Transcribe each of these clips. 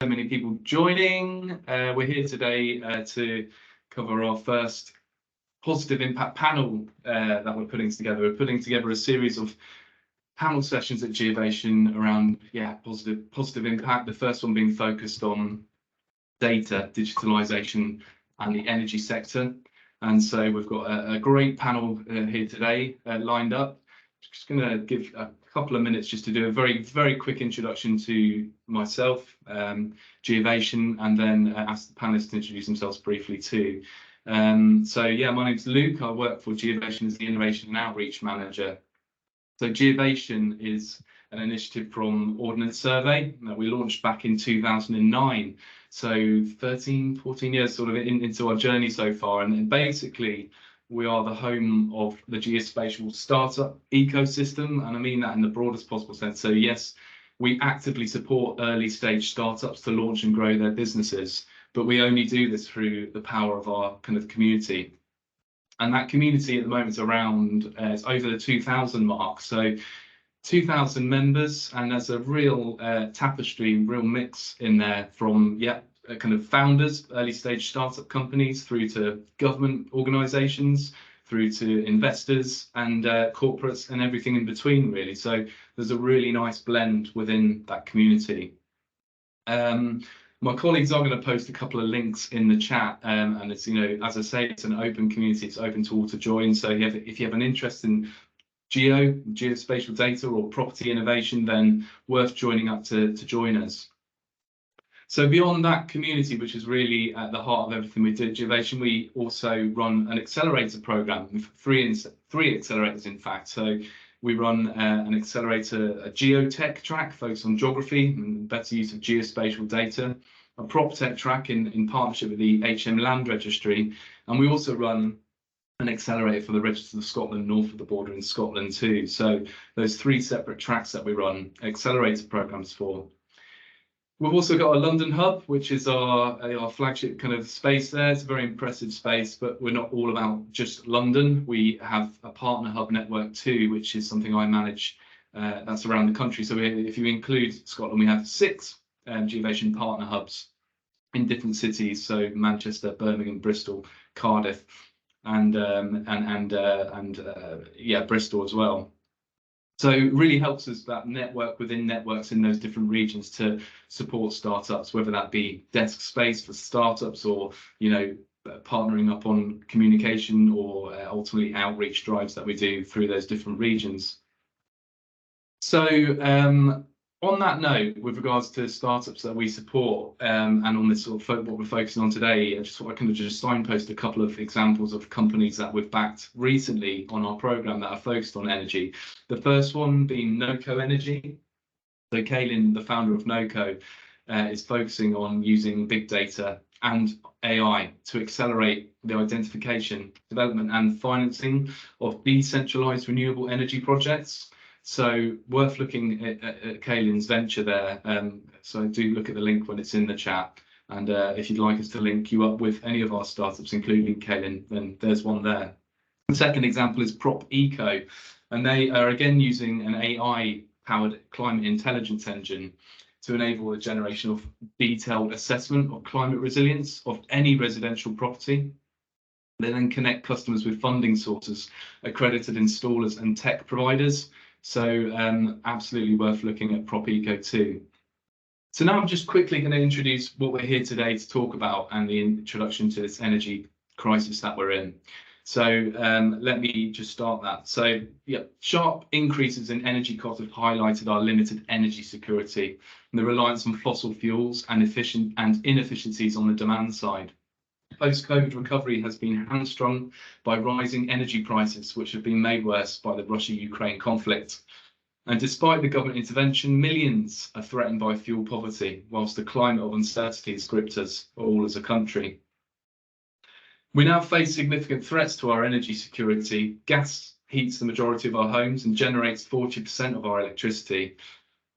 Many people joining. We're here today to cover our first positive impact panel that we're putting together. We're putting together a series of panel sessions at Geovation around positive impact. The first one being focused on data, digitalisation, and the energy sector. And so we've got a great panel here today lined up. Just going to give a couple of minutes just to do a very quick introduction to myself, Geovation, and then ask the panelists to introduce themselves briefly too. So yeah, my name's Luke. I work for Geovation as the Innovation and Outreach Manager. So Geovation is an initiative from Ordnance Survey that we launched back in 2009. So 14 years sort of into our journey so far, and basically we are the home of the geospatial startup ecosystem, and I mean that in the broadest possible sense. So yes, we actively support early stage startups to launch and grow their businesses, but we only do this through the power of our kind of community. And that community at the moment is around, it's over the 2,000 mark. So 2,000 members, and there's a real tapestry, real mix in there from, kind of founders, early stage startup companies, through to government organisations, through to investors and corporates and everything in between, really. So there's a really nice blend within that community. My colleagues are going to post a couple of links in the chat, and it's, as I say, it's an open community. It's open to all to join. So if you have an interest in geospatial data or property innovation, then worth joining up to join us. So beyond that community, which is really at the heart of everything we do at Geovation, we also run an accelerator program, three accelerators in fact. So we run an accelerator, a geotech track focused on geography and better use of geospatial data, a prop tech track in partnership with the HM Land Registry, and we also run an accelerator for the Register of Scotland north of the border in Scotland too. So those three separate tracks that we run accelerator programs for. We've also got a London hub, which is our flagship kind of space there. It's a very impressive space, but we're not all about just London. We have a partner hub network too, which is something I manage. That's around the country. So if you include Scotland, we have 6 Geovation partner hubs in different cities. So Manchester, Birmingham, Bristol, Cardiff, and Bristol as well. So it really helps us that network within networks in those different regions to support startups, whether that be desk space for startups or, partnering up on communication or ultimately outreach drives that we do through those different regions. So on that note, with regards to startups that we support, and on this sort of what we're focusing on today, I just thought I can just signpost a couple of examples of companies that we've backed recently on our programme that are focused on energy. The first one being Noco Energy. So Kaylin, the founder of Noco, is focusing on using big data and AI to accelerate the identification, development and financing of decentralised renewable energy projects. So worth looking at Kaylin's venture there. So do look at the link when it's in the chat. And if you'd like us to link you up with any of our startups, including Kaylin, then there's one there. The second example is Prop Eco, and they are again using an AI-powered climate intelligence engine to enable the generation of detailed assessment of climate resilience of any residential property. They then connect customers with funding sources, accredited installers and tech providers. So absolutely worth looking at Prop Eco too. So now I'm just quickly going to introduce what we're here today to talk about and the introduction to this energy crisis that we're in. So let me just start that. So yeah, sharp increases in energy costs have highlighted our limited energy security and the reliance on fossil fuels and inefficiencies on the demand side. Post-COVID recovery has been hamstrung by rising energy prices, which have been made worse by the Russia-Ukraine conflict. And despite the government intervention, millions are threatened by fuel poverty, whilst the climate of uncertainty has gripped us all as a country. We now face significant threats to our energy security. Gas heats the majority of our homes and generates 40% of our electricity.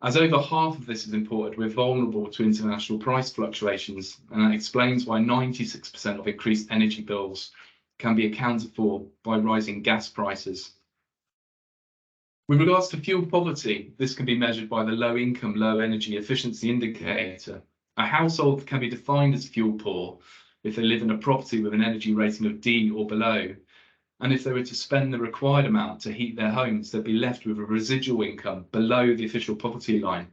As over half of this is imported, we're vulnerable to international price fluctuations, and that explains why 96% of increased energy bills can be accounted for by rising gas prices. With regards to fuel poverty, this can be measured by the low income, low energy efficiency indicator, A household can be defined as fuel poor if they live in a property with an energy rating of D or below. And if they were to spend the required amount to heat their homes, they'd be left with a residual income below the official poverty line.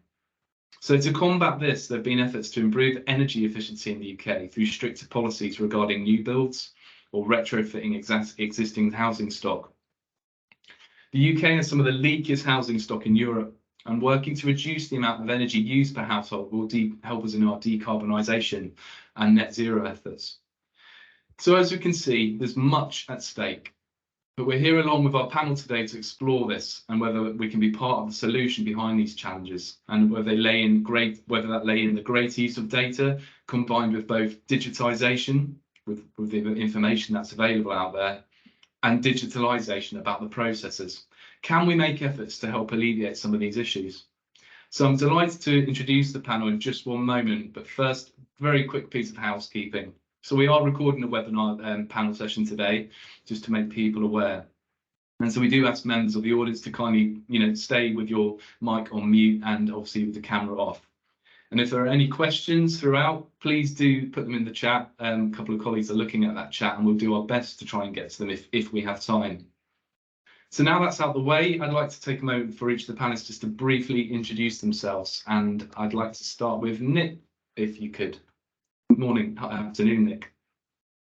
So to combat this, there have been efforts to improve energy efficiency in the UK through stricter policies regarding new builds or retrofitting existing housing stock. The UK has some of the leakiest housing stock in Europe, and working to reduce the amount of energy used per household will help us in our decarbonisation and net zero efforts. So as we can see, there's much at stake. But we're here along with our panel today to explore this and whether we can be part of the solution behind these challenges, and whether that lay in the great use of data combined with both digitisation with the information that's available out there and digitalisation about the processes. Can we make efforts to help alleviate some of these issues? So I'm delighted to introduce the panel in just one moment, but first, very quick piece of housekeeping. So we are recording a webinar panel session today, just to make people aware. And so we do ask members of the audience to kindly, stay with your mic on mute and obviously with the camera off. And if there are any questions throughout, please do put them in the chat. A couple of colleagues are looking at that chat and we'll do our best to try and get to them if we have time. So now that's out of the way, I'd like to take a moment for each of the panelists just to briefly introduce themselves. And I'd like to start with Nick, if you could. Good morning, afternoon, Nick.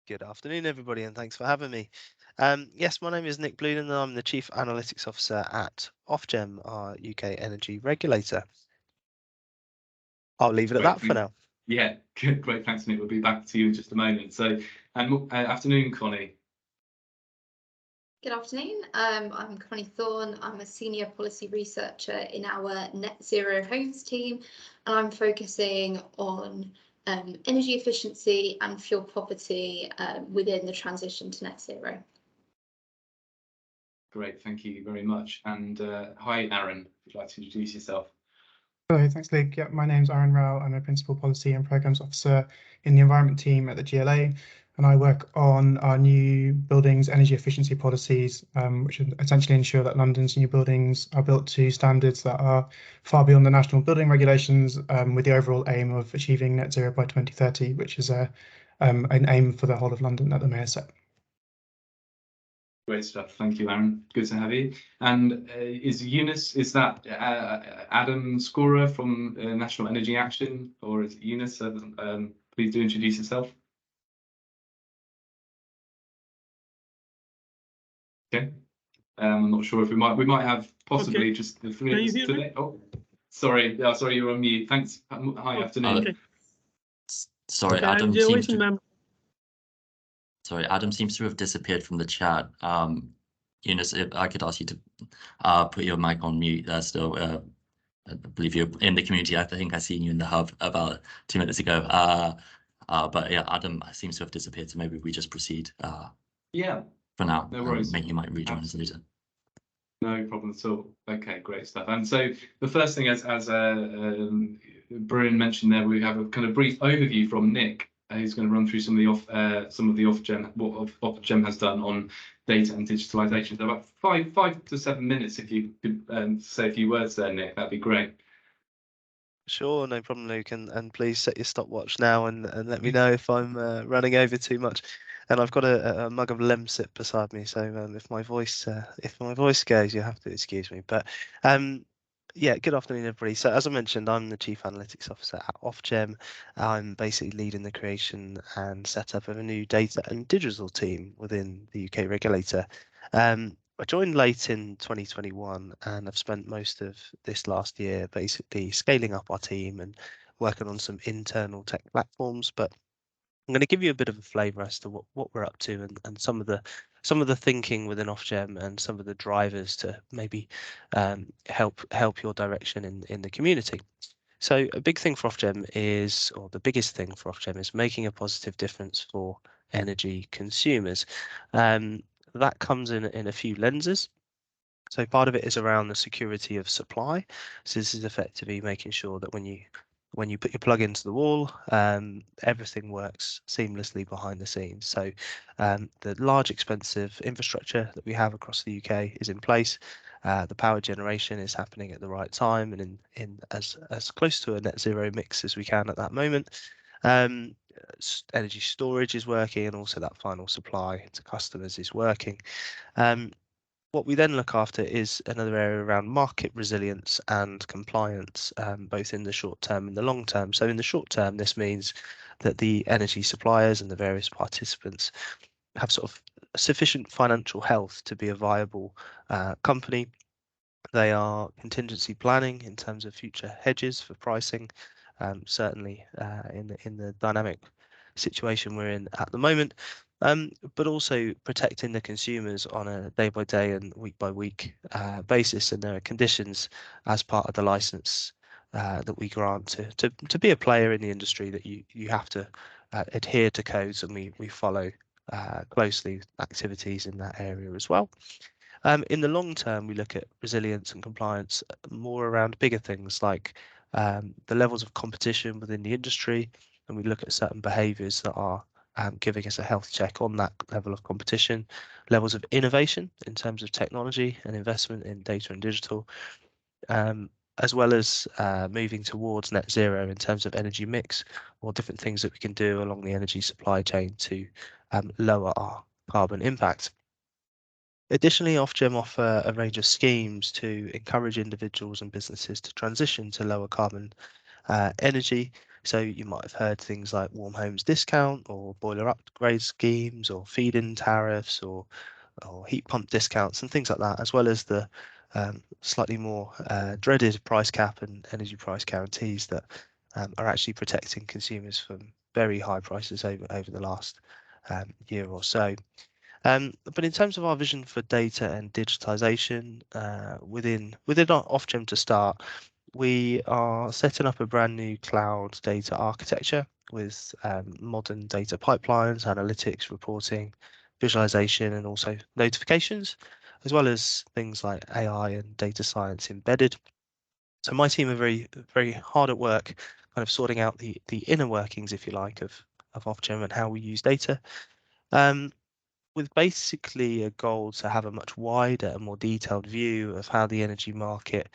Good afternoon, everybody, and thanks for having me. Yes, my name is Nick Blewden, and I'm the Chief Analytics Officer at Ofgem, our UK energy regulator. I'll leave it at that for now. Yeah, good, great, thanks, Nick. We'll be back to you in just a moment. So, afternoon, Connie. Good afternoon. I'm Connie Thorn. I'm a senior policy researcher in our net zero homes team, and I'm focusing on energy efficiency and fuel poverty within the transition to net zero. Great, thank you very much. And hi, Arun, if you'd like to introduce yourself. Hello, thanks, Luke. Yeah, my name's Arun Rao. I'm a Principal Policy and Programmes Officer in the Environment team at the GLA, and I work on our new buildings energy efficiency policies, which essentially ensure that London's new buildings are built to standards that are far beyond the national building regulations, with the overall aim of achieving net zero by 2030, which is an aim for the whole of London that the Mayor set. Great stuff. Thank you, Arun. Good to have you. And is that Adam Scorer from National Energy Action, or is it Eunice? Please do introduce yourself. Okay. I'm not sure if we might have possibly just the 3 minutes today. Oh, sorry. Yeah, sorry, you're on mute. Thanks. Hi, afternoon. Okay. Sorry, Adam seems to. Sorry, Adam seems to have disappeared from the chat. Eunice, if I could ask you to put your mic on mute there still. I believe you're in the community. I think I seen you in the hub about 2 minutes ago. But yeah, Adam seems to have disappeared. So maybe we just proceed. Yeah. For now. No worries. Maybe you might rejoin us later. No problem at all. Okay, great stuff. And so the first thing, as Bryn mentioned there, we have a kind of brief overview from Nick, who's going to run through some of the Ofgem, what Ofgem has done on data and digitalisation. So about 5 to 7 minutes, if you could say a few words there, Nick, that'd be great. Sure, no problem, Luke, and please set your stopwatch now and let me know if I'm running over too much. And I've got a mug of Lemsip beside me, so if my voice goes, you have to excuse me. But yeah, good afternoon, everybody. So as I mentioned, I'm the Chief Analytics Officer at Ofgem. I'm basically leading the creation and setup of a new data and digital team within the UK regulator. I joined late in 2021 and I've spent most of this last year basically scaling up our team and working on some internal tech platforms. But I'm going to give you a bit of a flavour as to what we're up to and some of the thinking within Ofgem and some of the drivers to maybe help your direction in the community. So a big thing for Ofgem is, or the biggest thing for Ofgem is making a positive difference for energy consumers. That comes in a few lenses. So part of it is around the security of supply. So this is effectively making sure that when you put your plug into the wall, everything works seamlessly behind the scenes. So the large, expensive infrastructure that we have across the UK is in place. the power generation is happening at the right time and in as close to a net zero mix as we can at that moment. Energy storage is working, and also that final supply to customers is working. What we then look after is another area around market resilience and compliance, both in the short term and the long term. So in the short term, this means that the energy suppliers and the various participants have sort of sufficient financial health to be a viable company. They are contingency planning in terms of future hedges for pricing, certainly in the dynamic situation we're in at the moment, but also protecting the consumers on a day-by-day and week-by-week basis. And there are conditions as part of the license that we grant to be a player in the industry that you have to adhere to codes, and we follow closely activities in that area as well. In the long term, we look at resilience and compliance more around bigger things like the levels of competition within the industry, and we look at certain behaviours that are giving us a health check on that level of competition, levels of innovation in terms of technology and investment in data and digital, as well as moving towards net zero in terms of energy mix or different things that we can do along the energy supply chain to lower our carbon impact. Additionally, Ofgem offer a range of schemes to encourage individuals and businesses to transition to lower carbon energy. So you might have heard things like warm homes discount or boiler upgrade schemes or feed-in tariffs or heat pump discounts and things like that, as well as the slightly more dreaded price cap and energy price guarantees that are actually protecting consumers from very high prices over the last year or so. But in terms of our vision for data and digitalisation within our Ofgem to start, we are setting up a brand new cloud data architecture with modern data pipelines, analytics, reporting, visualization, and also notifications, as well as things like AI and data science embedded. So my team are very hard at work, kind of sorting out the inner workings, if you like, of Ofgem and how we use data. With basically a goal to have a much wider and more detailed view of how the energy market,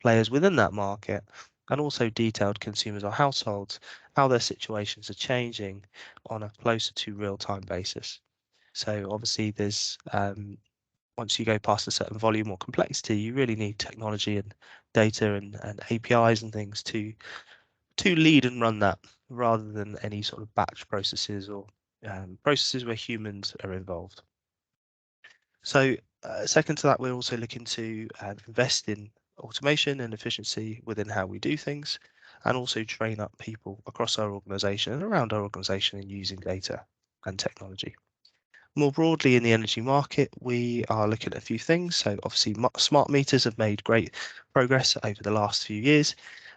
players within that market, and also detailed consumers or households, how their situations are changing on a closer to real-time basis. So obviously there's, once you go past a certain volume or complexity, you really need technology and data and APIs and things to lead and run that, rather than any sort of batch processes or processes where humans are involved. So second to that, we're also looking to invest in automation and efficiency within how we do things, and also train up people across our organisation and around our organisation in using data and technology. More broadly in the energy market, we are looking at a few things. So obviously smart meters have made great progress over the last few years,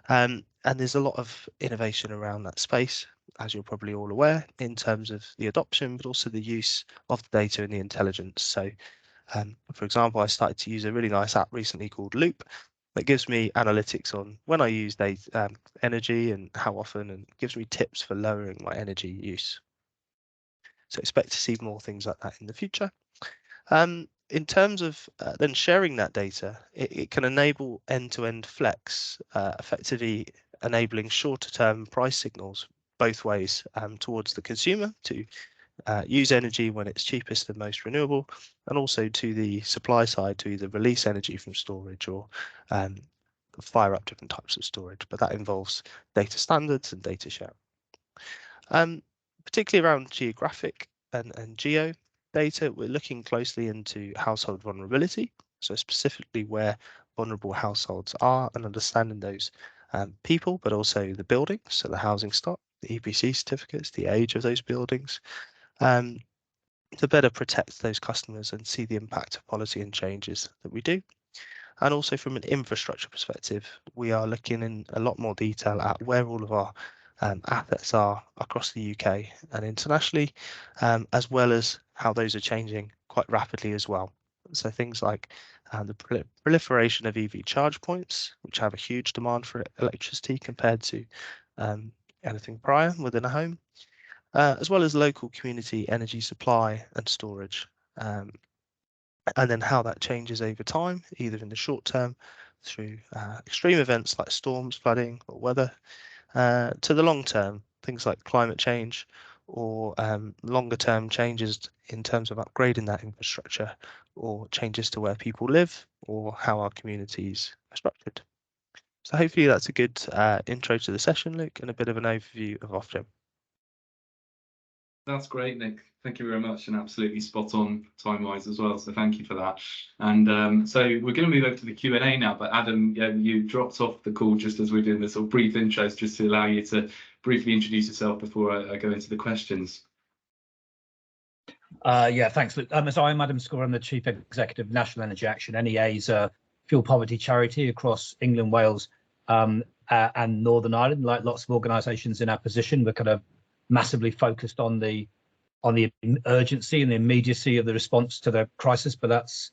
and there's a lot of innovation around that space, as you're probably all aware, in terms of the adoption, but also the use of the data and the intelligence. So for example, I started to use a really nice app recently called Loop that gives me analytics on when I use data, energy and how often, and gives me tips for lowering my energy use. So expect to see more things like that in the future. In terms of then sharing that data, it can enable end-to-end flex, effectively enabling shorter-term price signals both ways towards the consumer to use energy when it's cheapest and most renewable, and also to the supply side to either release energy from storage or fire up different types of storage. But that involves data standards and data sharing. Particularly around geographic and geo data, we're looking closely into household vulnerability, so specifically where vulnerable households are and understanding those people, but also the buildings, so the housing stock, the EPC certificates, the age of those buildings, to better protect those customers and see the impact of policy and changes that we do. And also from an infrastructure perspective, we are looking in a lot more detail at where all of our assets are across the UK and internationally, as well as how those are changing quite rapidly as well. So things like the proliferation of EV charge points, which have a huge demand for electricity compared to anything prior within a home, as well as local community energy supply and storage. and then how that changes over time, either in the short term through extreme events like storms, flooding, or weather, to the long term, things like climate change, or longer term changes in terms of upgrading that infrastructure, or changes to where people live, or how our communities are structured. So hopefully that's a good intro to the session, Luke, and a bit of an overview of Ofgem. That's great, Nick. Thank you very much, and absolutely spot on time-wise as well. So thank you for that. And so we're going to move over to the Q&A now. But Adam, you dropped off the call just as we're doing this sort of brief intros, just to allow you to briefly introduce yourself before I go into the questions. Yeah, thanks, Luke. So I'm Adam Score. I'm the Chief Executive of National Energy Action. NEA is a fuel poverty charity across England, Wales, and Northern Ireland. Like lots of organisations in our position, we're kind of massively focused on the urgency and the immediacy of the response to the crisis, but that's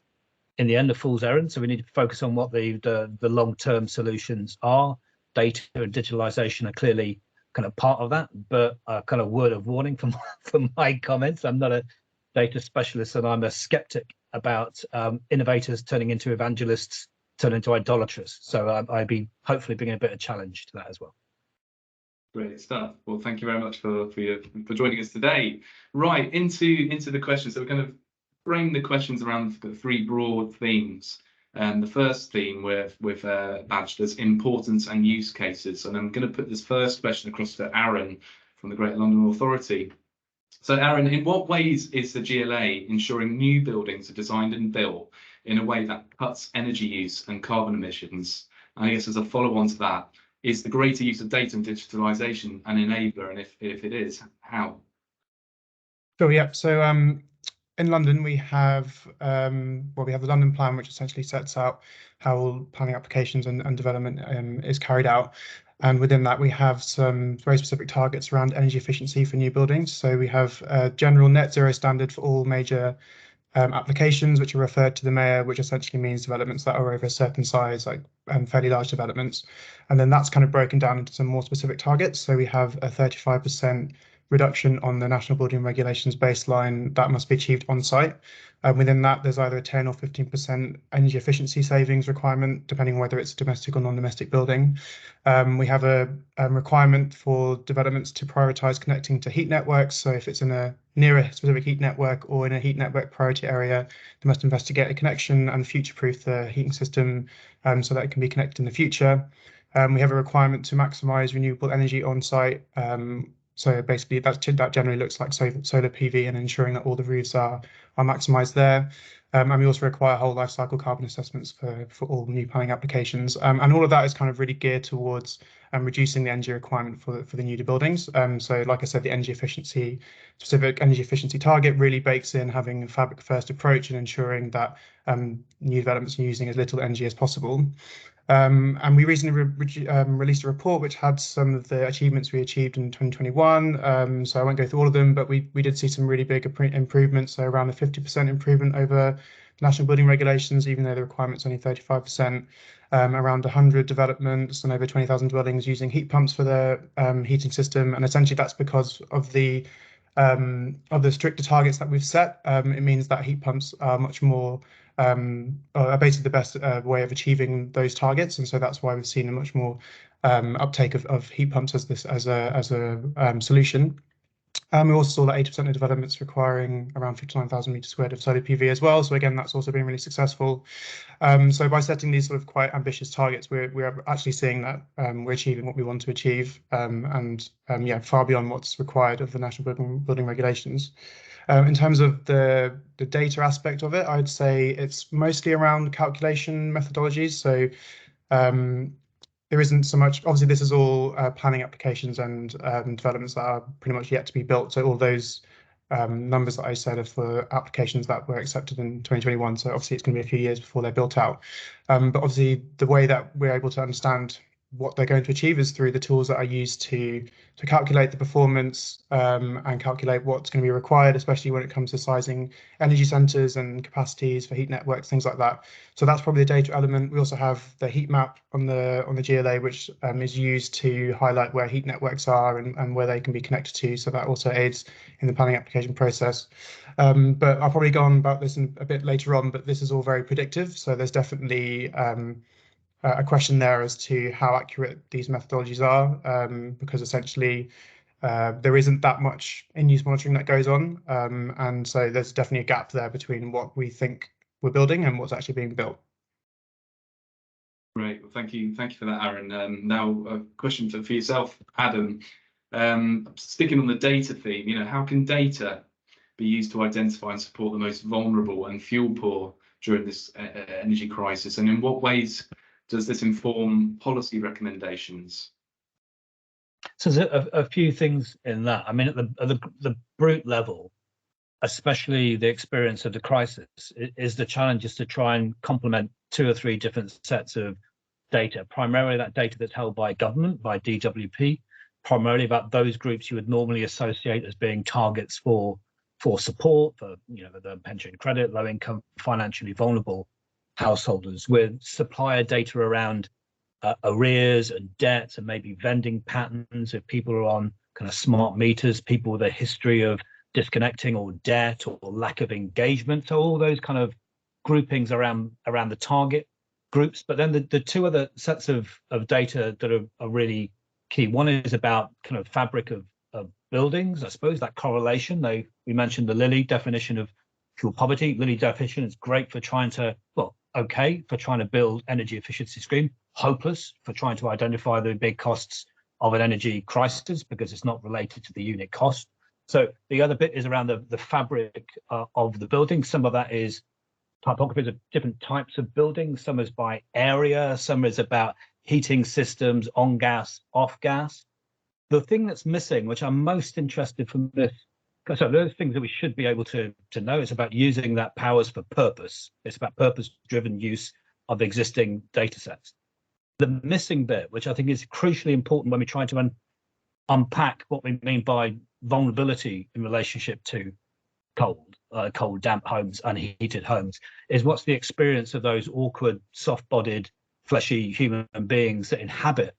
in the end a fool's errand. So we need to focus on what the long-term solutions are. Data and digitalisation are clearly kind of part of that, but a kind of word of warning from my comments. I'm not a data specialist, and I'm a skeptic about innovators turning into evangelists, turning into idolaters. So I'd be hopefully bringing a bit of challenge to that as well. Great stuff. Well, thank you very much for joining us today. Right, into the questions. So we're going to frame the questions around the three broad themes. And the first theme we've badged as importance and use cases. And I'm going to put this first question across to Arun from the Greater London Authority. So Arun, in what ways is the GLA ensuring new buildings are designed and built in a way that cuts energy use and carbon emissions? And I guess as a follow-on to that, is the greater use of data and digitalisation an enabler? And if it is, how? Sure, yeah. So in London, we have we have the London Plan, which essentially sets out how all planning applications and development is carried out. And within that, we have some very specific targets around energy efficiency for new buildings. So we have a general net zero standard for all major applications, which are referred to the mayor, which essentially means developments that are over a certain size, like fairly large developments. And then that's kind of broken down into some more specific targets. So we have a 35% reduction on the National Building Regulations baseline that must be achieved on site. Within that, there's either a 10 or 15% energy efficiency savings requirement, depending on whether it's a domestic or non-domestic building. We have a requirement for developments to prioritise connecting to heat networks. So if it's near a specific heat network or in a heat network priority area, they must investigate a connection and future-proof the heating system so that it can be connected in the future. We have a requirement to maximise renewable energy on site. So basically, that generally looks like solar PV and ensuring that all the roofs are maximised there. And we also require whole life cycle carbon assessments for all new planning applications. And all of that is kind of really geared towards reducing the energy requirement for the new buildings. So like I said, the specific energy efficiency target really bakes in having a fabric first approach and ensuring that new developments are using as little energy as possible. And we recently released a report which had some of the achievements we achieved in 2021. So I won't go through all of them, but we did see some really big improvements. So around a 50% improvement over national building regulations, even though the requirement's only 35%. Around 100 developments and over 20,000 dwellings using heat pumps for their heating system. And essentially that's because of the stricter targets that we've set. It means that heat pumps are much more are basically the best way of achieving those targets, and so that's why we've seen a much more uptake of heat pumps as a solution. We also saw that 80% of developments requiring around 59,000 meters squared of solar PV as well. So again, that's also been really successful. So by setting these sort of quite ambitious targets, we're actually seeing that we're achieving what we want to achieve, and far beyond what's required of the National Building Regulations. In terms of the data aspect of it, I'd say it's mostly around calculation methodologies. So there isn't so much, obviously this is all planning applications and developments that are pretty much yet to be built. So all those numbers that I said are for applications that were accepted in 2021. So obviously it's going to be a few years before they're built out. But obviously the way that we're able to understand what they're going to achieve is through the tools that are used to calculate the performance and calculate what's going to be required, especially when it comes to sizing energy centers and capacities for heat networks, things like that. So that's probably the data element. We also have the heat map on the GLA, which is used to highlight where heat networks are and where they can be connected to. So that also aids in the planning application process. But I'll probably go on about this a bit later on, but this is all very predictive. So there's definitely a question there as to how accurate these methodologies are, because essentially there isn't that much in-use monitoring that goes on, and so there's definitely a gap there between what we think we're building and what's actually being built. Great, well, thank you for that, Aaron. Now a question for yourself, Adam. Sticking on the data theme, how can data be used to identify and support the most vulnerable and fuel poor during this energy crisis, and in what ways does this inform policy recommendations? So there's a few things in that. I mean, at the brute level, especially the experience of the crisis, is the challenge is to try and complement 2 or 3 different sets of data. Primarily that data that's held by government, by DWP, primarily about those groups you would normally associate as being targets for support, for the pension credit, low income, financially vulnerable householders, with supplier data around arrears and debts and maybe vending patterns. If people are on kind of smart meters, people with a history of disconnecting or debt or lack of engagement, so all those kind of groupings around the target groups. But then the 2 other sets of data that are really key. One is about kind of fabric of buildings, I suppose, that correlation. We mentioned the Lilly definition of fuel poverty. Lilly definition is great for trying to, okay for trying to build energy efficiency scheme, hopeless for trying to identify the big costs of an energy crisis because it's not related to the unit cost. So the other bit is around the fabric of the building. Some of that is typographies of different types of buildings. Some is by area, some is about heating systems, on gas, off gas. The thing that's missing, which I'm most interested from this, so those things that we should be able to know, is about using that powers for purpose. It's about purpose-driven use of existing data sets. The missing bit, which I think is crucially important when we try to unpack what we mean by vulnerability in relationship to cold, damp homes, unheated homes, is what's the experience of those awkward, soft-bodied, fleshy human beings that inhabit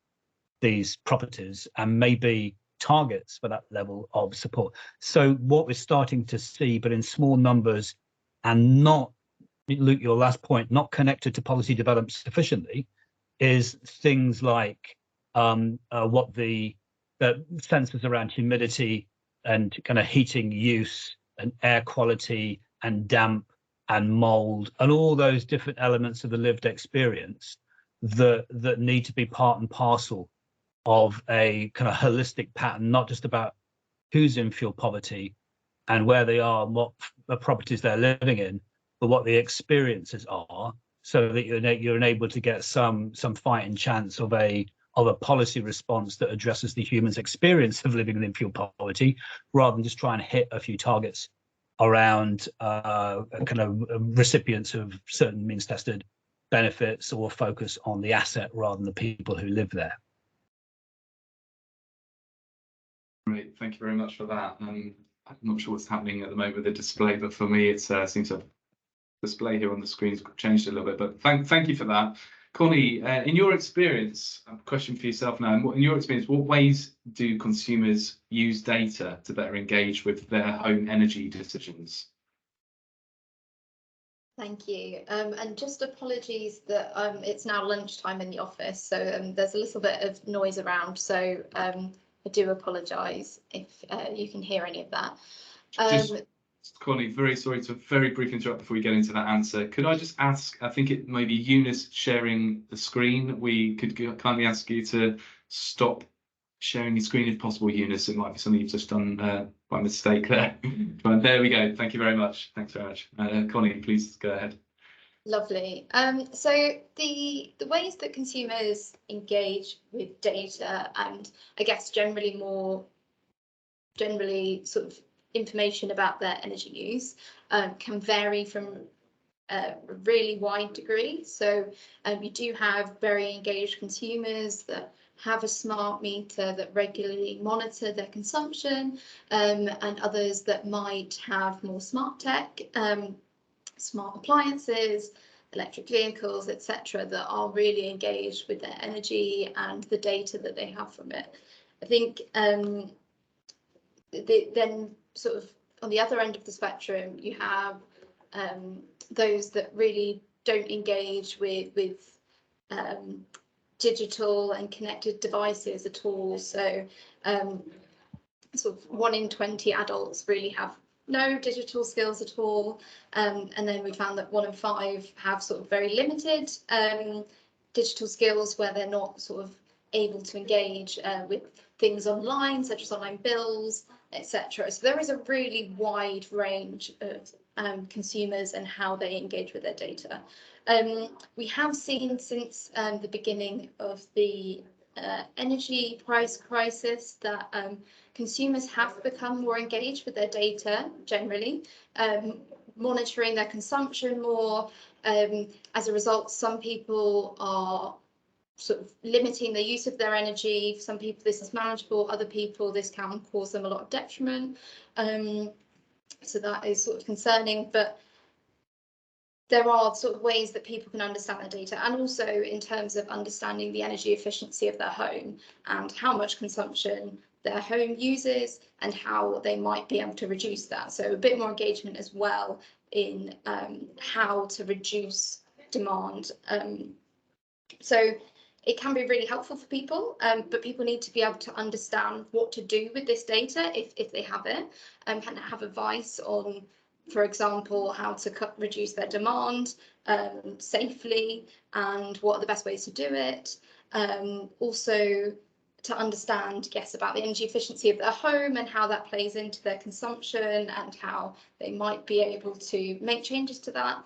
these properties and maybe targets for that level of support. So what we're starting to see, but in small numbers and not, Luke, your last point, not connected to policy development sufficiently, is things like what the sensors around humidity and kind of heating use and air quality and damp and mold and all those different elements of the lived experience that need to be part and parcel of a kind of holistic pattern, not just about who's in fuel poverty and where they are and what the properties they're living in, but what the experiences are, so that you're enabled to get some fighting chance of a policy response that addresses the human's experience of living in fuel poverty, rather than just try and hit a few targets around kind of recipients of certain means tested benefits, or focus on the asset rather than the people who live there. Great, thank you very much for that. I'm not sure what's happening at the moment with the display, but for me, it seems to display here on the screen's changed a little bit. But thank you for that, Connie. In your experience, a question for yourself now. In your experience, what ways do consumers use data to better engage with their home energy decisions? Thank you. And just apologies that it's now lunchtime in the office, so there's a little bit of noise around. So I do apologise if you can hear any of that. Connie, very sorry to very briefly interrupt before we get into that answer. Could I just ask, I think it may be Eunice sharing the screen. We could kindly ask you to stop sharing the screen if possible, Eunice. It might be something you've just done by mistake there. But there we go. Thank you very much. Thanks very much. Connie, please go ahead. Lovely. So the ways that consumers engage with data, and I guess generally sort of information about their energy use, can vary from a really wide degree. So you do have very engaged consumers that have a smart meter that regularly monitor their consumption, and others that might have more smart tech, smart appliances, electric vehicles, etc., that are really engaged with their energy and the data that they have from it. I think then sort of on the other end of the spectrum, you have those that really don't engage with digital and connected devices at all. So sort of 1 in 20 adults really have no digital skills at all, and then we found that 1 in 5 have sort of very limited digital skills, where they're not sort of able to engage with things online, such as online bills, etc. So there is a really wide range of consumers and how they engage with their data. We have seen since the beginning of the energy price crisis that consumers have become more engaged with their data generally, monitoring their consumption more. As a result, some people are sort of limiting the use of their energy. For some people this is manageable, other people this can cause them a lot of detriment. So that is sort of concerning, but there are sort of ways that people can understand their data, and also in terms of understanding the energy efficiency of their home and how much consumption their home uses and how they might be able to reduce that. So a bit more engagement as well in how to reduce demand. So it can be really helpful for people, but people need to be able to understand what to do with this data if they have it, and have advice on, for example, how to reduce their demand safely, and what are the best ways to do it. Also to understand, yes, about the energy efficiency of their home and how that plays into their consumption, and how they might be able to make changes to that,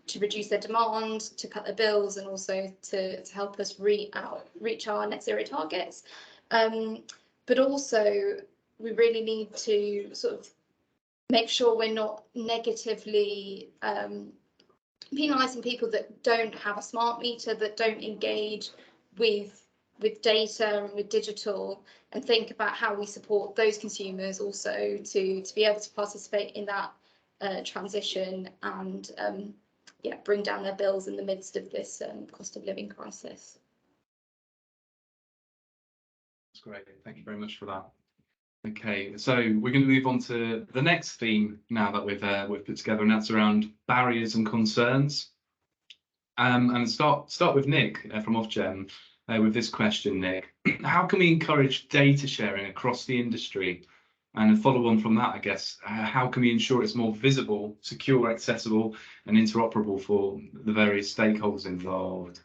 to reduce their demand, to cut their bills, and also to help us reach our net zero targets. But also we really need to sort of make sure we're not negatively penalising people that don't have a smart meter, that don't engage with data and with digital, and think about how we support those consumers also to be able to participate in that transition, and yeah, bring down their bills in the midst of this cost of living crisis. That's great. Thank you very much for that. Okay, so we're going to move on to the next theme now that we've put together, and that's around barriers and concerns. And start with Nick from Ofgem with this question, Nick. How can we encourage data sharing across the industry? And follow on from that, I guess, how can we ensure it's more visible, secure, accessible, and interoperable for the various stakeholders involved?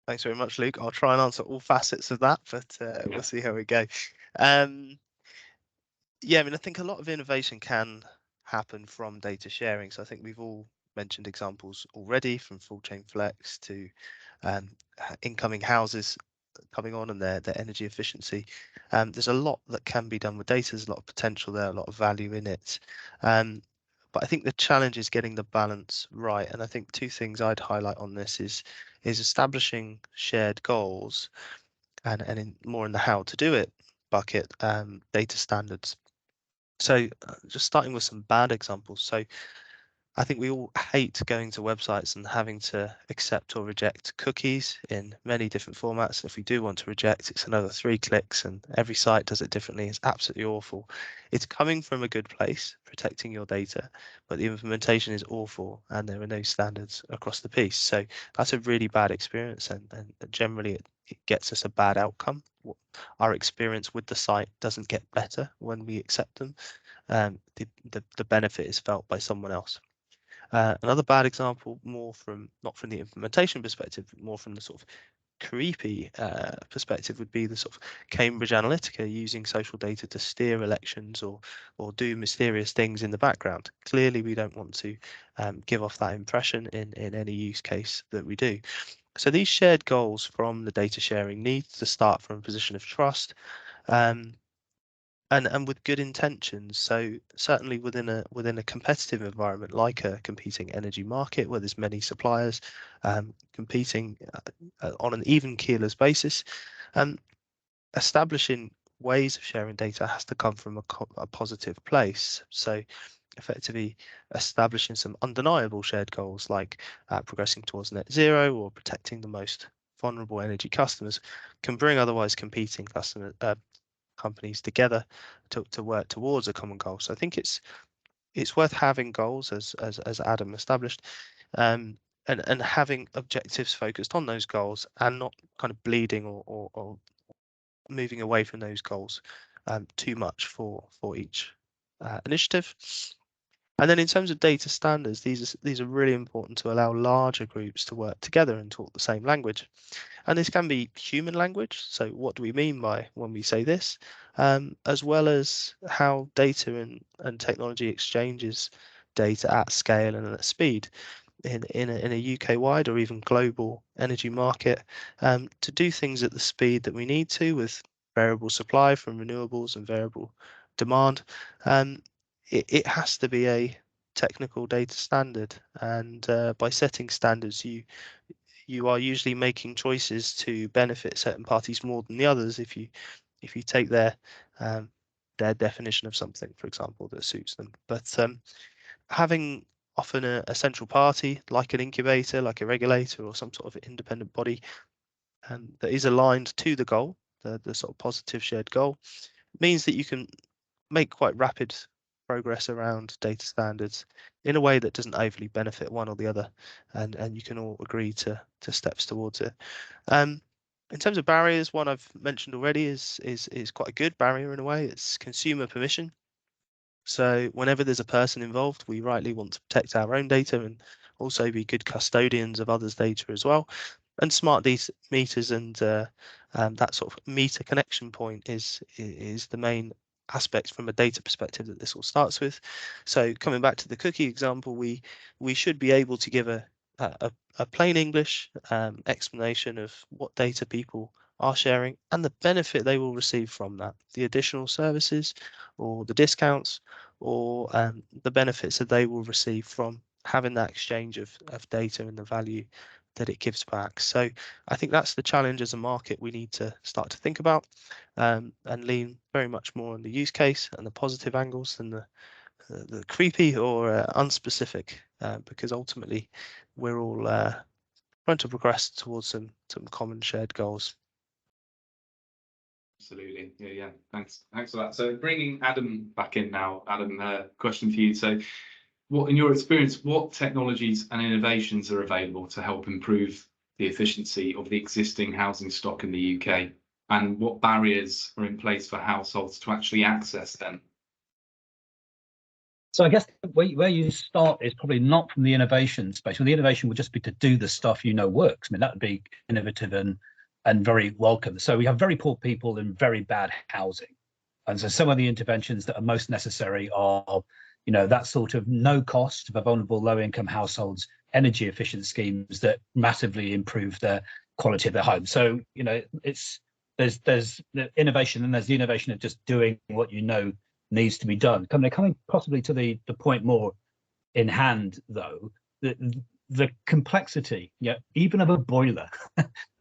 Thanks very much, Luke. I'll try and answer all facets of that, but we'll see how we go. Yeah, I mean, I think a lot of innovation can happen from data sharing. So I think we've all mentioned examples already, from full chain flex to incoming houses coming on and their energy efficiency. There's a lot that can be done with data. There's a lot of potential there, a lot of value in it. But I think the challenge is getting the balance right. And I think 2 things I'd highlight on this is establishing shared goals, and more in the how to do it bucket, data standards. So just starting with some bad examples. So I think we all hate going to websites and having to accept or reject cookies in many different formats. If we do want to reject, it's another 3 clicks, and every site does it differently. It's absolutely awful. It's coming from a good place, protecting your data, but the implementation is awful, and there are no standards across the piece. So that's a really bad experience, and generally it gets us a bad outcome. Our experience with the site doesn't get better when we accept them. The benefit is felt by someone else. Another bad example, more from not from the implementation perspective, but more from the sort of creepy perspective, would be the sort of Cambridge Analytica using social data to steer elections or do mysterious things in the background. Clearly, we don't want to give off that impression in any use case that we do. So these shared goals from the data sharing need to start from a position of trust. and with good intentions. So certainly within a competitive environment like a competing energy market where there's many suppliers competing on an even keelers basis, establishing ways of sharing data has to come from a positive place. So effectively establishing some undeniable shared goals like progressing towards net zero or protecting the most vulnerable energy customers can bring otherwise competing companies together to work towards a common goal. So I think it's worth having goals as Adam established, and having objectives focused on those goals and not kind of bleeding or moving away from those goals too much for each initiative. And then in terms of data standards, these are really important to allow larger groups to work together and talk the same language. And this can be human language. So what do we mean by when we say this, as well as how data and technology exchanges data at scale and at speed in a UK-wide or even global energy market, to do things at the speed that we need to with variable supply from renewables and variable demand. It has to be a technical data standard, and by setting standards, you are usually making choices to benefit certain parties more than the others if you take their definition of something, for example, that suits them. But having often a central party like an incubator, like a regulator or some sort of independent body that is aligned to the goal, the sort of positive shared goal, means that you can make quite rapid progress around data standards in a way that doesn't overly benefit one or the other, and you can all agree to steps towards it. In terms of barriers, one I've mentioned already is quite a good barrier in a way. It's consumer permission. So whenever there's a person involved, we rightly want to protect our own data and also be good custodians of others' data as well. And smart meters and that sort of meter connection point is the main aspects from a data perspective that this all starts with. So coming back to the cookie example, we should be able to give a plain English explanation of what data people are sharing and the benefit they will receive from that, the additional services or the discounts or the benefits that they will receive from having that exchange of data and the value that it gives back. So I think that's the challenge as a market we need to start to think about, and lean very much more on the use case and the positive angles than the creepy or unspecific, because ultimately we're all trying to progress towards some common shared goals. Absolutely, yeah. Thanks for that. So bringing Adam back in now. Adam, question for you. So, what, in your experience, what technologies and innovations are available to help improve the efficiency of the existing housing stock in the UK, and what barriers are in place for households to actually access them? So I guess where you start is probably not from the innovation space. Well, the innovation would just be to do the stuff you know works. I mean, that would be innovative and very welcome. So we have very poor people in very bad housing. And so some of the interventions that are most necessary are, you know, that sort of no cost for vulnerable low income households, energy efficient schemes that massively improve the quality of their home. So, you know, there's the innovation, and there's the innovation of just doing what you know needs to be done. Coming possibly to the point more in hand, though, the complexity, even of a boiler,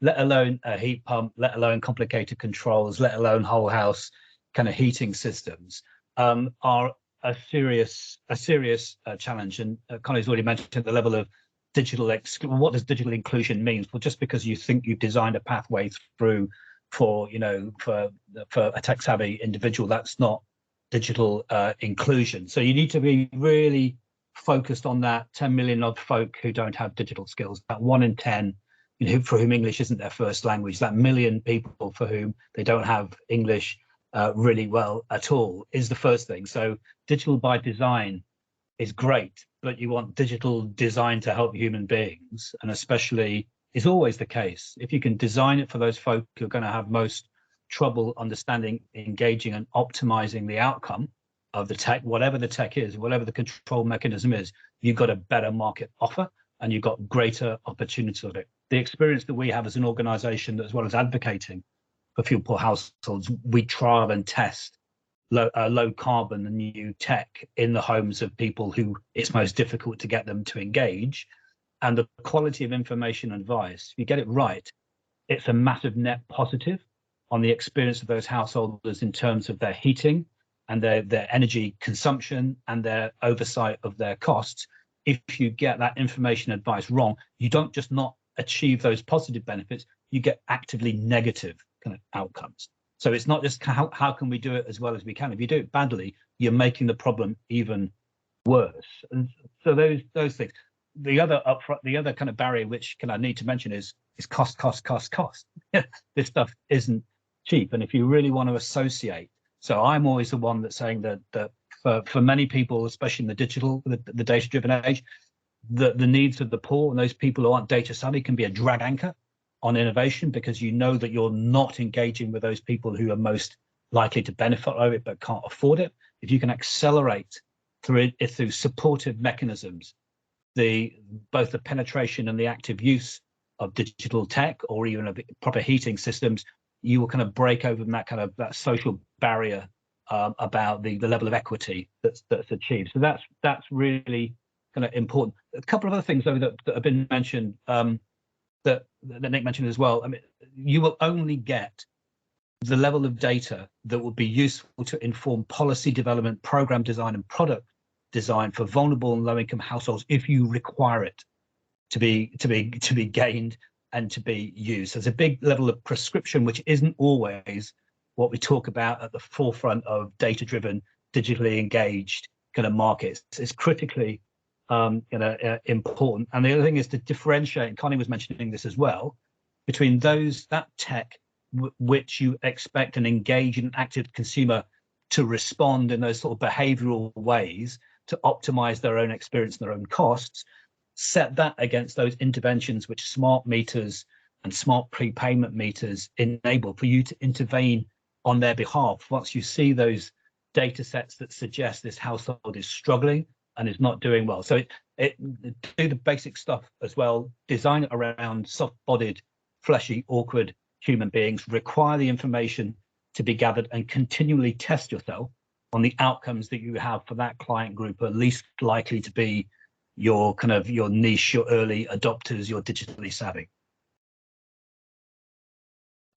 let alone a heat pump, let alone complicated controls, let alone whole house kind of heating systems, are a serious challenge. And Connie's already mentioned the level of digital. What does digital inclusion mean? Well, just because you think you've designed a pathway through for a tech savvy individual, that's not digital inclusion. So you need to be really focused on that 10 million odd folk who don't have digital skills, that 1 in 10 for whom English isn't their first language, that million people for whom they don't have English really well at all, is the first thing. So digital by design is great, but you want digital design to help human beings, and especially is always the case. If you can design it for those folk who are going to have most trouble understanding, engaging and optimizing the outcome of the tech, whatever the tech is, whatever the control mechanism is, you've got a better market offer and you've got greater opportunity of it. The experience that we have as an organization, as well as advocating for fuel poor households, we trial and test low carbon and new tech in the homes of people who it's most difficult to get them to engage. And the quality of information and advice, if you get it right, it's a massive net positive on the experience of those householders in terms of their heating and their energy consumption and their oversight of their costs. If you get that information advice wrong, you don't just not achieve those positive benefits, you get actively negative kind of outcomes. So it's not just how can we do it as well as we can. If you do it badly, you're making the problem even worse. And so those things. The other kind of barrier which I need to mention is cost. This stuff isn't cheap, and if you really want to associate, so I'm always the one that's saying that for many people, especially in the digital, the data-driven age, the needs of the poor and those people who aren't data savvy can be a drag anchor on innovation, because you know that you're not engaging with those people who are most likely to benefit of it but can't afford it. If you can accelerate through supportive mechanisms, both the penetration and the active use of digital tech or even of proper heating systems, you will kind of break over that social barrier about the level of equity that's achieved. So that's really kind of important. A couple of other things though that have been mentioned, that Nick mentioned as well. I mean, you will only get the level of data that will be useful to inform policy development, program design, and product design for vulnerable and low-income households if you require it to be gained and to be used. There's a big level of prescription, which isn't always what we talk about at the forefront of data-driven, digitally engaged kind of markets. It's critically important. And the other thing is to differentiate, and Connie was mentioning this as well, between that tech which you expect an engaged and active consumer to respond in those sort of behavioral ways to optimize their own experience and their own costs, set that against those interventions which smart meters and smart prepayment meters enable for you to intervene on their behalf once you see those data sets that suggest this household is struggling and is not doing well. So it do the basic stuff as well, design it around soft-bodied, fleshy, awkward human beings, require the information to be gathered, and continually test yourself on the outcomes that you have for that client group are least likely to be your niche, your early adopters, your digitally savvy.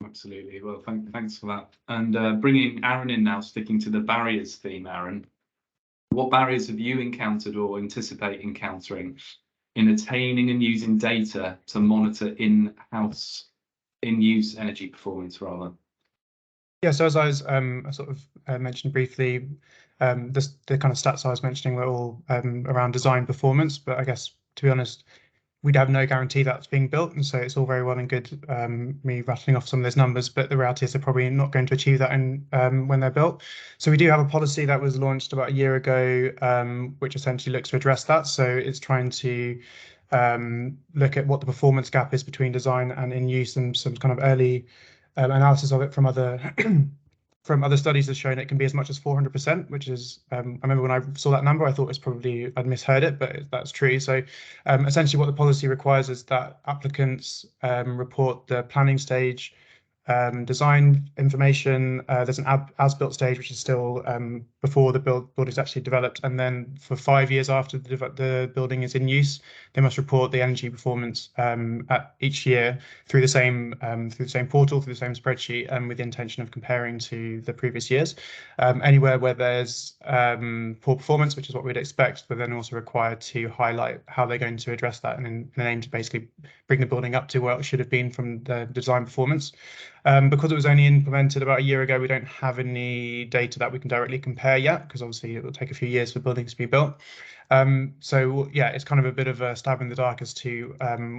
Absolutely. Well, thanks for that. And bringing Arun in now, sticking to the barriers theme, Arun, what barriers have you encountered or anticipate encountering in attaining and using data to monitor in-house, in-use energy performance rather? Yeah, so as I was sort of mentioned briefly, the kind of stats I was mentioning were all around design performance, but I guess, to be honest, we'd have no guarantee that's being built, and so it's all very well and good me rattling off some of those numbers, but the reality is they're probably not going to achieve that when they're built. So we do have a policy that was launched about a year ago, which essentially looks to address that. So it's trying to look at what the performance gap is between design and in use, and some kind of early analysis of it from other studies has shown it can be as much as 400%, which is, I remember when I saw that number, I thought I'd misheard it, but that's true. So essentially what the policy requires is that applicants report the planning stage, design information. There's an as-built stage, which is still before the building is actually developed, and then for 5 years after the building is in use, they must report the energy performance at each year through the same portal, through the same spreadsheet, with the intention of comparing to the previous years. Anywhere where there's poor performance, which is what we'd expect, but then also required to highlight how they're going to address that, and in an aim to basically bring the building up to where it should have been from the design performance. Because it was only implemented about a year ago, we don't have any data that we can directly compare yet, because obviously it will take a few years for buildings to be built. So yeah, it's kind of a bit of a stab in the dark as to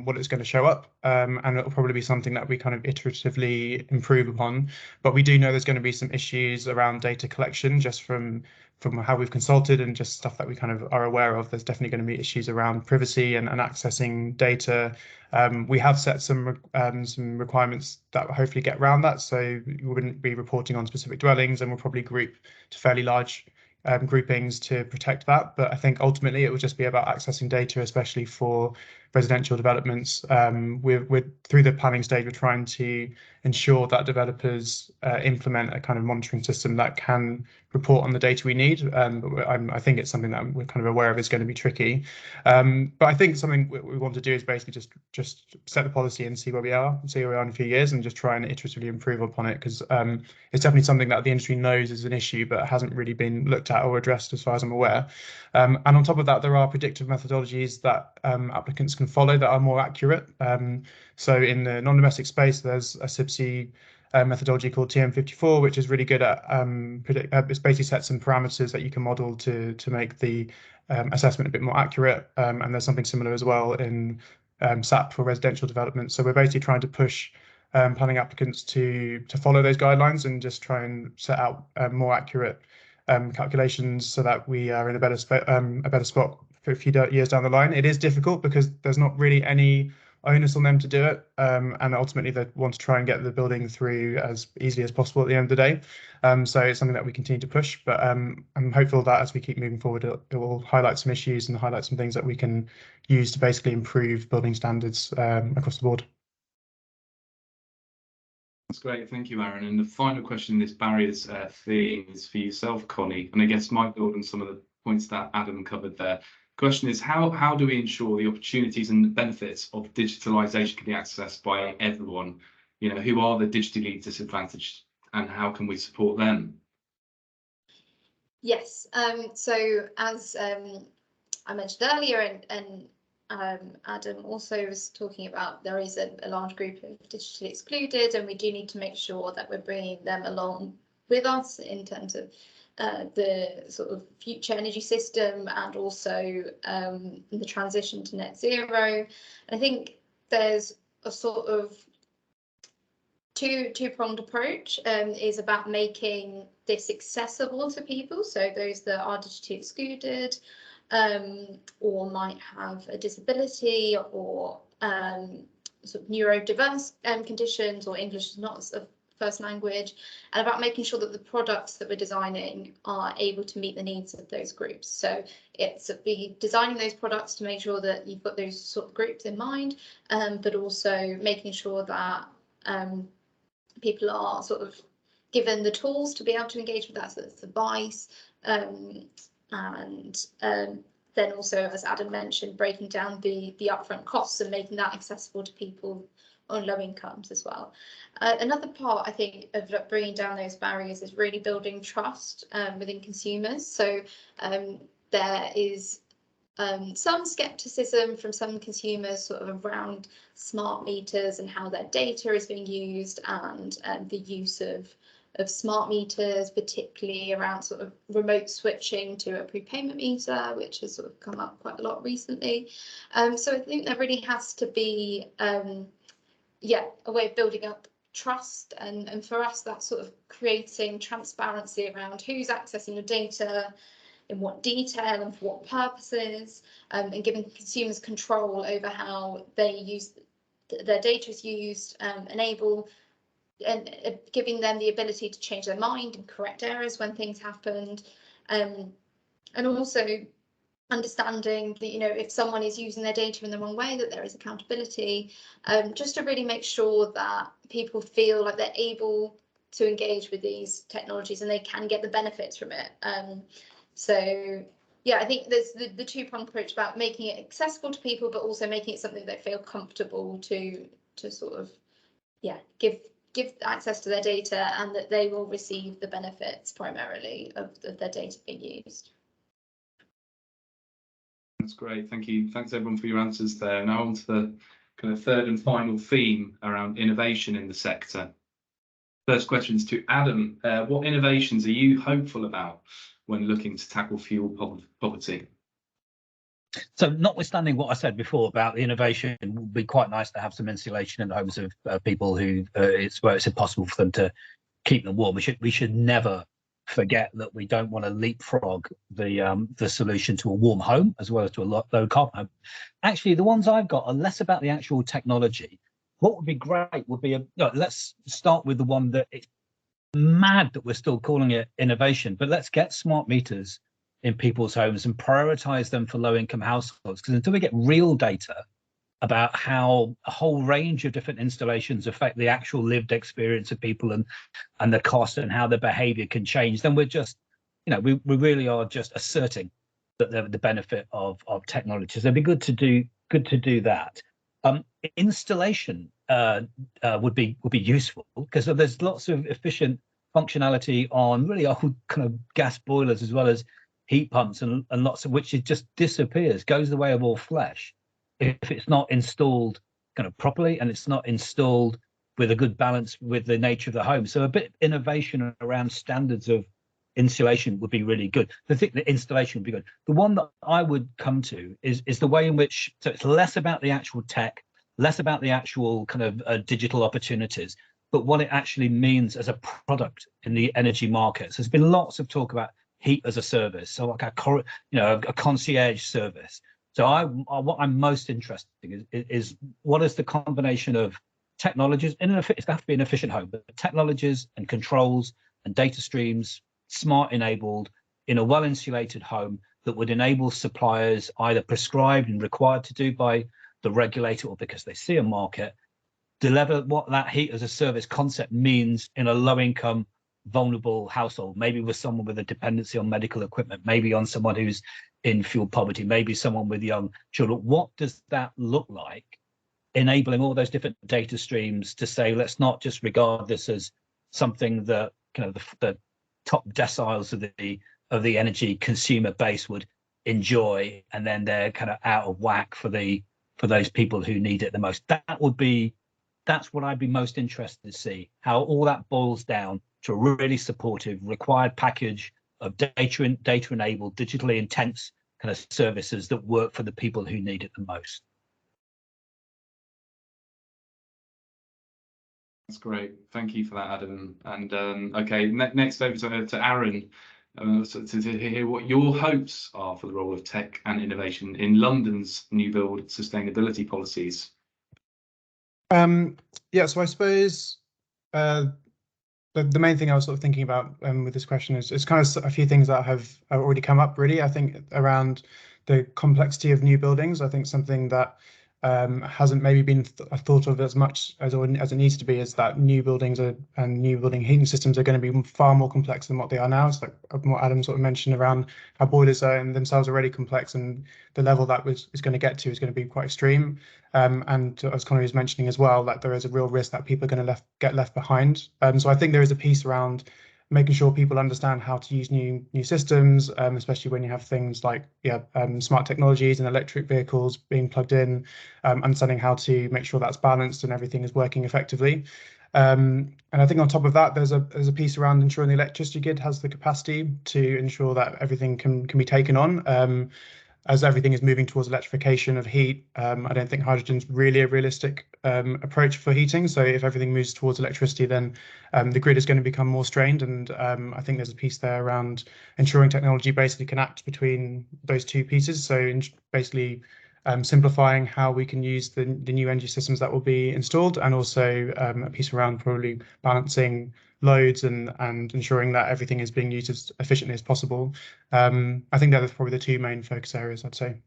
what it's going to show up, and it'll probably be something that we kind of iteratively improve upon. But we do know there's going to be some issues around data collection, just from how we've consulted and just stuff that we kind of are aware of. There's definitely going to be issues around privacy and accessing data. We have set some requirements that hopefully get around that, so we wouldn't be reporting on specific dwellings, and we'll probably group to fairly large groupings to protect that. But I think ultimately it will just be about accessing data, especially for residential developments. We're through the planning stage, we're trying to ensure that developers implement a kind of monitoring system that can report on the data we need. But I think it's something that we're kind of aware of is going to be tricky. But I think something we want to do is basically just set the policy and see where we are in a few years, and just try and iteratively improve upon it, because it's definitely something that the industry knows is an issue, but hasn't really been looked at or addressed as far as I'm aware. And on top of that, there are predictive methodologies that applicants can follow that are more accurate. So in the non-domestic space, there's a CIBSE methodology called TM54, which is really good at it's basically set some parameters that you can model to make the assessment a bit more accurate. And there's something similar as well in SAP for residential development. So we're basically trying to push planning applicants to follow those guidelines and just try and set out more accurate calculations, so that we are in a better spot for a few years down the line. It is difficult because there's not really any onus on them to do it, and ultimately they want to try and get the building through as easily as possible at the end of the day. So it's something that we continue to push, but I'm hopeful that as we keep moving forward, it will highlight some issues and highlight some things that we can use to basically improve building standards across the board. That's great, thank you, Arun. And the final question in this barriers theme is for yourself, Connie, and I guess might build on some of the points that Adam covered there. The question is, how do we ensure the opportunities and the benefits of digitalisation can be accessed by everyone? You know, who are the digitally disadvantaged, and how can we support them? Yes, so as I mentioned earlier, and Adam also was talking about, there is a large group of digitally excluded, and we do need to make sure that we're bringing them along with us in terms of the sort of future energy system, and also the transition to net zero. And I think there's a sort of two-pronged approach. Is about making this accessible to people, so those that are digitally excluded, or might have a disability, or sort of neurodiverse conditions, or English is not a first language, and about making sure that the products that we're designing are able to meet the needs of those groups. So it's be designing those products to make sure that you've got those sort of groups in mind, but also making sure that people are sort of given the tools to be able to engage with that, so that's advice, and then also, as Adam mentioned, breaking down the upfront costs and making that accessible to people on low incomes as well. Another part, I think, of bringing down those barriers is really building trust within consumers. So there is some skepticism from some consumers sort of around smart meters and how their data is being used, and the use of smart meters, particularly around sort of remote switching to a prepayment meter, which has sort of come up quite a lot recently. So I think there really has to be a way of building up trust, and for us that's sort of creating transparency around who's accessing your data, in what detail and for what purposes, and giving consumers control over how they use their data is used, giving them the ability to change their mind and correct errors when things happened, and also understanding that, you know, if someone is using their data in the wrong way, that there is accountability, just to really make sure that people feel like they're able to engage with these technologies and they can get the benefits from it. So yeah, I think there's the two-pronged approach about making it accessible to people, but also making it something they feel comfortable to sort of give access to their data, and that they will receive the benefits primarily of their data being used. That's great, thank you. Thanks everyone for your answers there. Now on to the kind of third and final theme around innovation in the sector. First question is to Adam. What innovations are you hopeful about when looking to tackle fuel poverty? So notwithstanding what I said before about the innovation, it would be quite nice to have some insulation in the homes of people who it's impossible for them to keep them warm. We should never forget that we don't want to leapfrog the solution to a warm home as well as to a low carbon home. Actually, the ones I've got are less about the actual technology. What would be great would be let's start with the one that it's mad that we're still calling it innovation, but let's get smart meters in people's homes and prioritize them for low-income households, because until we get real data about how a whole range of different installations affect the actual lived experience of people and the cost and how their behavior can change, then we're just, we really are just asserting that the benefit of technology. So it'd be good to do that. Installation would be useful, because there's lots of efficient functionality on really old kind of gas boilers as well as heat pumps, and lots of which it just disappears, goes the way of all flesh, if it's not installed kind of properly, and it's not installed with a good balance with the nature of the home. So a bit of innovation around standards of insulation would be really good. I think the installation would be good. The one that I would come to is the way in which, so it's less about the actual tech, less about the actual kind of digital opportunities, but what it actually means as a product in the energy markets. There's been lots of talk about heat as a service, so like a concierge service. So what I'm most interested in is what is the combination of technologies, it has to be an efficient home, but technologies and controls and data streams, smart enabled, in a well insulated home, that would enable suppliers, either prescribed and required to do by the regulator or because they see a market, deliver what that heat as a service concept means in a low income, vulnerable household, maybe with someone with a dependency on medical equipment, maybe on someone who's in fuel poverty, maybe someone with young children. What does that look like, enabling all those different data streams to say, let's not just regard this as something that the top deciles of the energy consumer base would enjoy, and then they're kind of out of whack for those people who need it the most. That's what I'd be most interested to see, how all that boils down to a really supportive required package of data enabled, digitally intense kind of services that work for the people who need it the most. That's great. Thank you for that, Adam. And okay, next over to Arun, to hear what your hopes are for the role of tech and innovation in London's new build sustainability policies. Yeah, so I suppose the main thing I was sort of thinking about with this question is kind of a few things that have already come up, really. I think around the complexity of new buildings. I think something that hasn't maybe been thought of as much as it needs to be is that new buildings and new building heating systems are going to be far more complex than what they are now. It's like what Adam sort of mentioned around how boilers are in themselves already complex, and the level that is going to get to is going to be quite extreme. And as Connie was mentioning as well, that there is a real risk that people are going to get left behind. So I think there is a piece around making sure people understand how to use new systems, especially when you have things like smart technologies and electric vehicles being plugged in, understanding how to make sure that's balanced and everything is working effectively. And I think on top of that, there's a piece around ensuring the electricity grid has the capacity to ensure that everything can be taken on. As everything is moving towards electrification of heat, I don't think hydrogen is really a realistic approach for heating. So if everything moves towards electricity, then the grid is going to become more strained. And I think there's a piece there around ensuring technology basically can act between those two pieces. So basically simplifying how we can use the new energy systems that will be installed, and also a piece around probably balancing loads and ensuring that everything is being used as efficiently as possible. I think they're probably the two main focus areas, I'd say.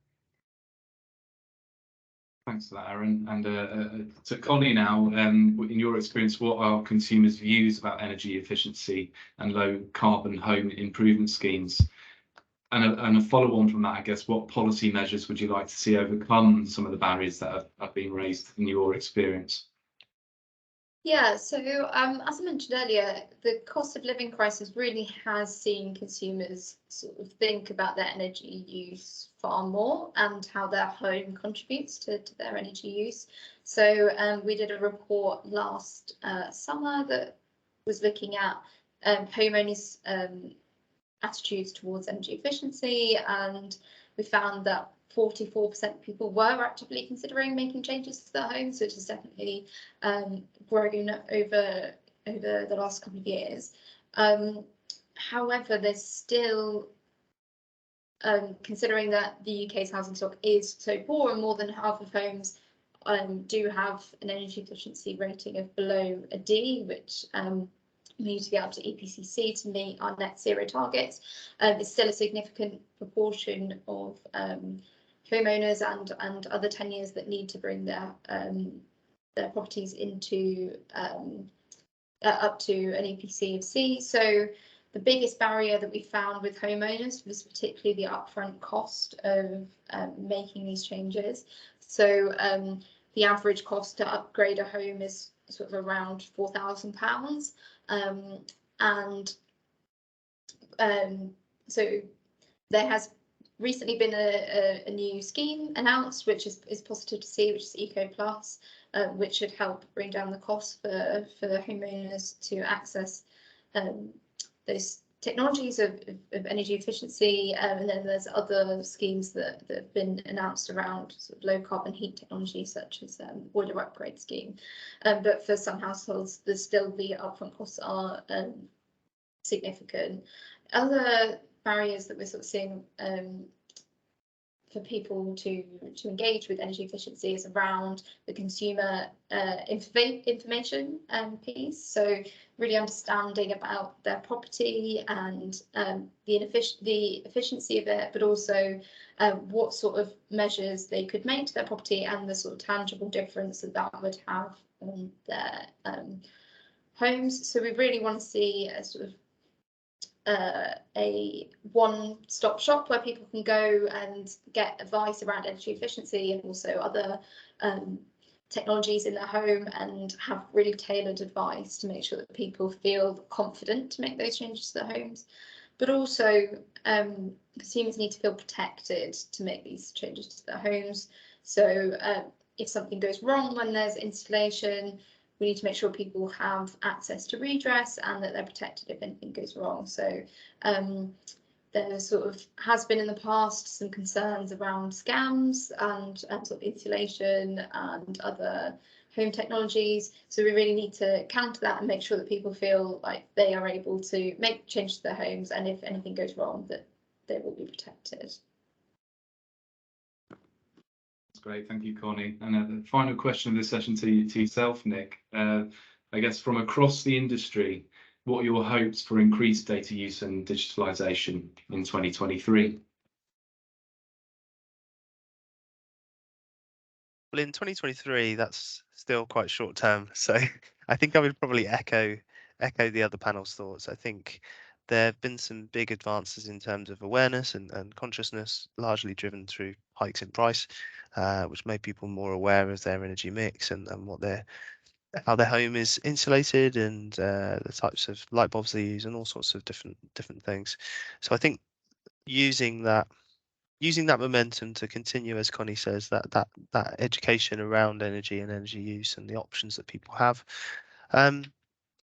Thanks for that, Arun. And to Connie now, in your experience, what are consumers' views about energy efficiency and low carbon home improvement schemes? And a follow-on from that, I guess, what policy measures would you like to see overcome some of the barriers that have been raised in your experience? Yeah, so as I mentioned earlier, the cost of living crisis really has seen consumers sort of think about their energy use far more and how their home contributes to their energy use. So we did a report last summer that was looking at homeowners' attitudes towards energy efficiency, and we found that 44% of people were actively considering making changes to their homes, which has definitely grown over the last couple of years. However, there's still, considering that the UK's housing stock is so poor and more than half of homes do have an energy efficiency rating of below a D, which we need to get up to EPCC to meet our net zero targets. It's still a significant proportion of homeowners and other tenures that need to bring their properties into up to an EPC of C. So the biggest barrier that we found with homeowners was particularly the upfront cost of making these changes. So the average cost to upgrade a home is sort of around £4,000, so there has recently been a new scheme announced, which is positive to see, which is Eco Plus, which should help bring down the cost for homeowners to access those technologies of energy efficiency, and then there's other schemes that have been announced around sort of low carbon heat technology, such as boiler upgrade scheme. But for some households, there's still the upfront costs are significant. Other barriers that we're sort of seeing for people to engage with energy efficiency is around the consumer information piece. So really understanding about their property and the efficiency of it, but also what sort of measures they could make to their property and the sort of tangible difference that would have on their homes. So we really want to see a sort of a one-stop shop where people can go and get advice around energy efficiency and also other technologies in their home, and have really tailored advice to make sure that people feel confident to make those changes to their homes. But also consumers need to feel protected to make these changes to their homes. So if something goes wrong when there's installation, we need to make sure people have access to redress and that they're protected if anything goes wrong. So there sort of has been in the past some concerns around scams and sort of insulation and other home technologies. So we really need to counter that and make sure that people feel like they are able to make changes to their homes, and if anything goes wrong, that they will be protected. Great, thank you, Connie. And the final question of this session to yourself, Nick. I guess from across the industry, what are your hopes for increased data use and digitalisation in 2023? Well, in 2023, that's still quite short term. So I think I would probably echo the other panel's thoughts. I think there have been some big advances in terms of awareness and consciousness, largely driven through hikes in price, which made people more aware of their energy mix and how their home is insulated, and the types of light bulbs they use, and all sorts of different things. So I think using that momentum to continue, as Connie says, that education around energy and energy use and the options that people have. From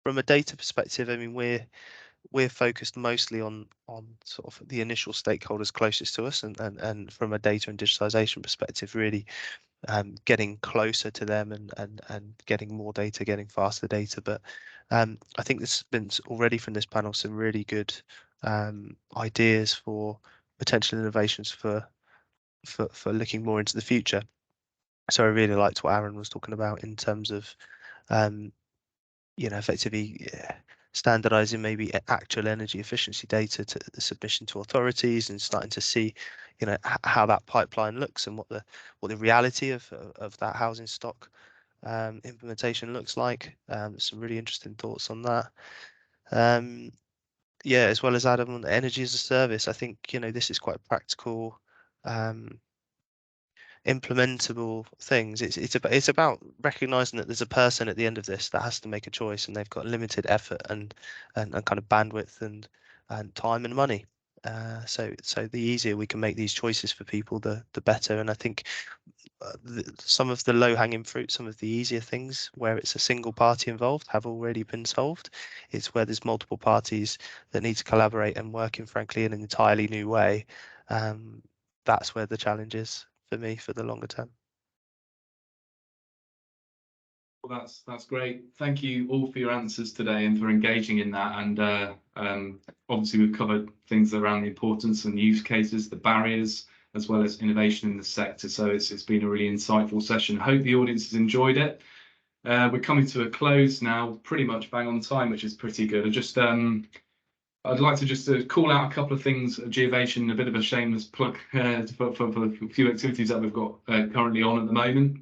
a data perspective, I mean, we're focused mostly on sort of the initial stakeholders closest to us, and from a data and digitalization perspective, really getting closer to them and getting more data, getting faster data. But I think there's been already from this panel some really good ideas for potential innovations for looking more into the future. So I really liked what Arun was talking about in terms of effectively standardizing maybe actual energy efficiency data to the submission to authorities, and starting to see how that pipeline looks and what the reality of that housing stock implementation looks like. Some really interesting thoughts on that. Yeah, as well as Adam on energy as a service. I think this is quite practical, implementable things. It's about recognizing that there's a person at the end of this that has to make a choice, and they've got limited effort and kind of bandwidth and time and money. So the easier we can make these choices for people, the better. And I think some of the low-hanging fruit, some of the easier things where it's a single party involved, have already been solved. It's where there's multiple parties that need to collaborate and work frankly in an entirely new way. That's where the challenge is for me for the longer term. Well, that's great. Thank you all for your answers today and for engaging in that. And obviously we've covered things around the importance and use cases, the barriers, as well as innovation in the sector. So it's been a really insightful session. I hope the audience has enjoyed it. We're coming to a close now, pretty much bang on time, which is pretty good. I just I'd like to just call out a couple of things at Geovation, a bit of a shameless plug for a few activities that we've got currently on at the moment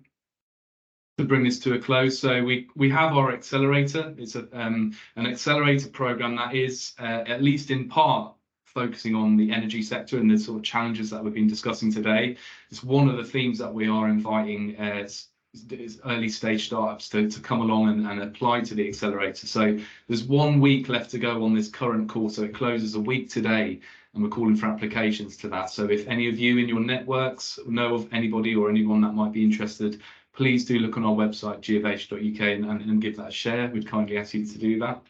to bring this to a close. So we have our accelerator. It's an accelerator program that is at least in part focusing on the energy sector and the sort of challenges that we've been discussing today. It's one of the themes that we are inviting early stage startups to come along and apply to the accelerator. So there's 1 week left to go on this current call, so it closes a week today, and we're calling for applications to that. So if any of you in your networks know of anybody or anyone that might be interested, please do look on our website, geovation.uk, and give that a share. We'd kindly ask you to do that.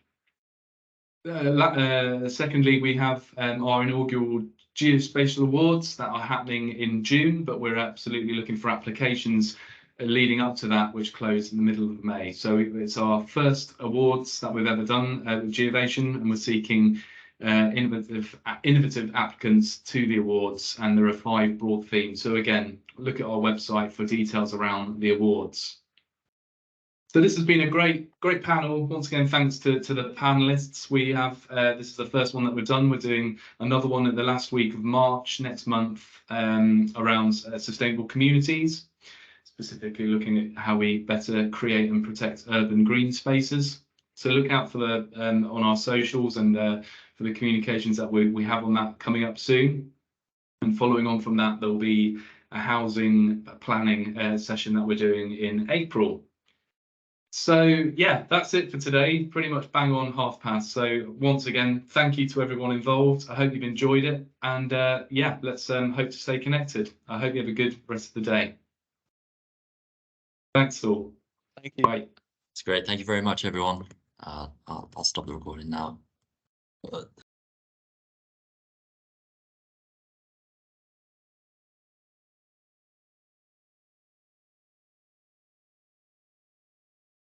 Secondly, we have our inaugural Geospatial Awards that are happening in June, but we're absolutely looking for applications leading up to that, which close in the middle of May. So it's our first awards that we've ever done with Geovation, and we're seeking innovative applicants to the awards, and there are 5 broad themes. So again, look at our website for details around the awards. So this has been a great panel. Once again, thanks to the panelists. We have this is the first one that we've done. We're doing another one at the last week of March next month around sustainable communities, specifically looking at how we better create and protect urban green spaces. So look out for the on our socials and for the communications that we have on that coming up soon. And following on from that, there'll be a housing planning session that we're doing in April. So yeah, that's it for today. Pretty much bang on past. So once again, thank you to everyone involved. I hope you've enjoyed it, and yeah, let's hope to stay connected. I hope you have a good rest of the day. Thanks all. Thank you. Bye. It's great. Thank you very much, everyone. I'll stop the recording now.